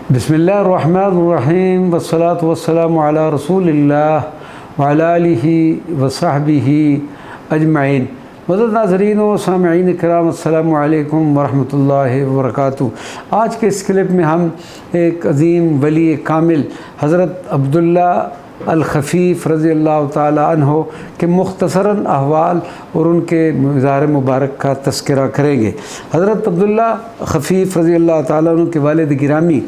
بسم اللہ الرحمن الرحیم والصلاة والسلام علی رسول اللہ وعلی آلہ وصحبہ اجمعین۔ معزز ناظرین و سامعین کرام، السلام علیکم ورحمۃ اللہ وبرکاتہ۔ آج کے اس کلپ میں ہم ایک عظیم ولی کامل حضرت عبداللہ الخفیف رضی اللہ تعالیٰ عنہ کے مختصراً احوال اور ان کے مزار مبارک کا تذکرہ کریں گے۔ حضرت عبداللہ خفیف رضی اللہ تعالیٰ عنہ کے والد گرامی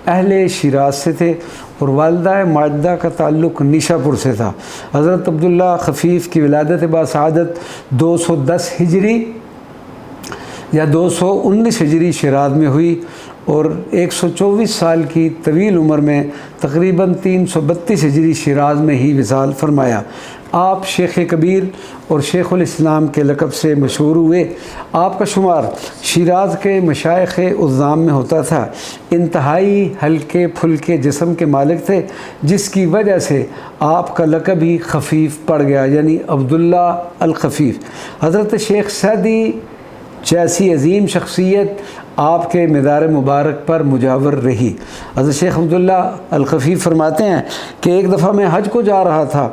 اہل شیراز سے تھے اور والدہ ماجدہ کا تعلق نیشا پور سے تھا۔ حضرت عبداللہ خفیف کی ولادت باسعادت 210 ہجری یا 219 ہجری شیراز میں ہوئی اور 124 سال کی طویل عمر میں تقریباً 332 ہجری شیراز میں ہی وصال فرمایا۔ آپ شیخ کبیر اور شیخ الاسلام کے لقب سے مشہور ہوئے۔ آپ کا شمار شیراز کے مشائخ عظام میں ہوتا تھا۔ انتہائی ہلکے پھلکے جسم کے مالک تھے، جس کی وجہ سے آپ کا لقب ہی خفیف پڑ گیا، یعنی عبداللہ الخفیف۔ حضرت شیخ سعدی جیسی عظیم شخصیت آپ کے مزار مبارک پر مجاور رہی۔ حضرت شیخ عبداللہ الخفیف فرماتے ہیں کہ ایک دفعہ میں حج کو جا رہا تھا،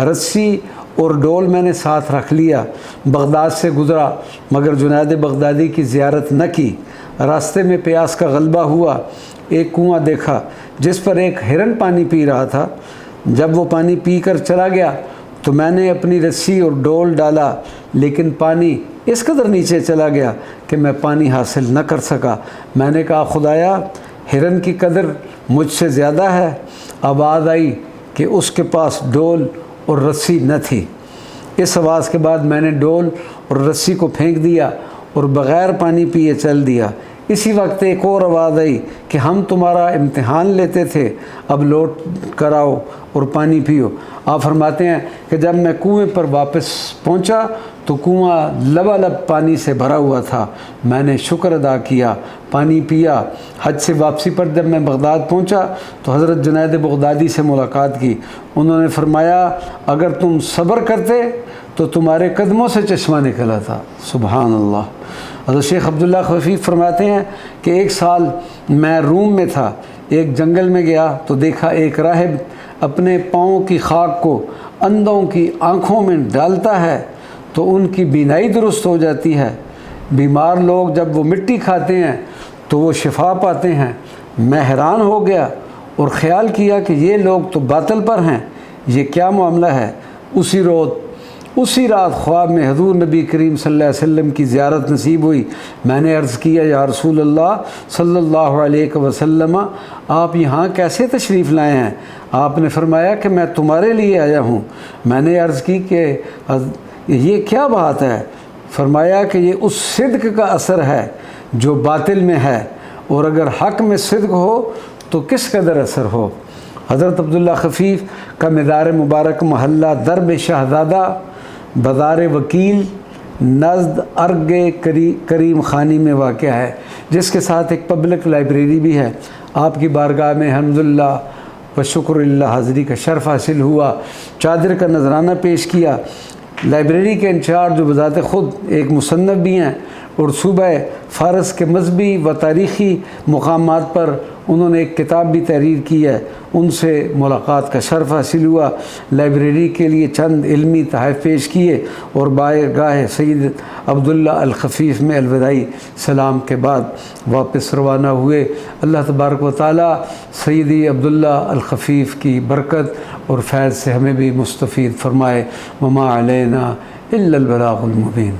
رسی اور ڈول میں نے ساتھ رکھ لیا، بغداد سے گزرا مگر جنید بغدادی کی زیارت نہ کی۔ راستے میں پیاس کا غلبہ ہوا، ایک کنواں دیکھا جس پر ایک ہرن پانی پی رہا تھا۔ جب وہ پانی پی کر چلا گیا تو میں نے اپنی رسی اور ڈول ڈالا، لیکن پانی اس قدر نیچے چلا گیا کہ میں پانی حاصل نہ کر سکا۔ میں نے کہا، خدایا، ہرن کی قدر مجھ سے زیادہ ہے۔ آواز آئی کہ اس کے پاس ڈول اور رسی نہ تھی۔ اس آواز کے بعد میں نے ڈول اور رسی کو پھینک دیا اور بغیر پانی پیے چل دیا۔ اسی وقت ایک اور آواز آئی کہ ہم تمہارا امتحان لیتے تھے، اب لوٹ کر آؤ اور پانی پیو۔ آپ فرماتے ہیں کہ جب میں کنویں پر واپس پہنچا تو کنواں لبالب پانی سے بھرا ہوا تھا۔ میں نے شکر ادا کیا، پانی پیا۔ حج سے واپسی پر جب میں بغداد پہنچا تو حضرت جنید بغدادی سے ملاقات کی۔ انہوں نے فرمایا، اگر تم صبر کرتے تو تمہارے قدموں سے چشمہ نکلا تھا۔ سبحان اللہ۔ حضرت شیخ عبداللہ خفیف فرماتے ہیں کہ ایک سال میں روم میں تھا، ایک جنگل میں گیا تو دیکھا ایک راہب اپنے پاؤں کی خاک کو اندھوں کی آنکھوں میں ڈالتا ہے تو ان کی بینائی درست ہو جاتی ہے۔ بیمار لوگ جب وہ مٹی کھاتے ہیں تو وہ شفا پاتے ہیں۔ میں حیران ہو گیا اور خیال کیا کہ یہ لوگ تو باطل پر ہیں، یہ کیا معاملہ ہے۔ اسی رات خواب میں حضور نبی کریم صلی اللہ علیہ وسلم کی زیارت نصیب ہوئی۔ میں نے عرض کیا، یا رسول اللہ صلی اللہ علیہ وسلم، آپ یہاں کیسے تشریف لائے ہیں؟ آپ نے فرمایا کہ میں تمہارے لیے آیا ہوں۔ میں نے عرض کی کہ یہ کیا بات ہے؟ فرمایا کہ یہ اس صدق کا اثر ہے جو باطل میں ہے، اور اگر حق میں صدق ہو تو کس قدر اثر ہو۔ حضرت عبداللہ خفیف کا مزار مبارک محلہ درب شہزادہ بازار وکیل نزد ارگ کریم خانی میں واقع ہے، جس کے ساتھ ایک پبلک لائبریری بھی ہے۔ آپ کی بارگاہ میں الحمدللہ و شکر اللہ حاضری کا شرف حاصل ہوا، چادر کا نذرانہ پیش کیا۔ لائبریری کے انچارج جو بذات خود ایک مصنف بھی ہیں اور صوبہ فارس کے مذہبی و تاریخی مقامات پر انہوں نے ایک کتاب بھی تحریر کی ہے، ان سے ملاقات کا شرف حاصل ہوا۔ لائبریری کے لیے چند علمی تحائف پیش کیے اور بارگاہ سید عبداللہ الخفیف میں الوداعی سلام کے بعد واپس روانہ ہوئے۔ اللہ تبارک و تعالیٰ سیدی عبداللہ الخفیف کی برکت اور فیض سے ہمیں بھی مستفید فرمائے۔ وما علینا الا البلاغ المبین۔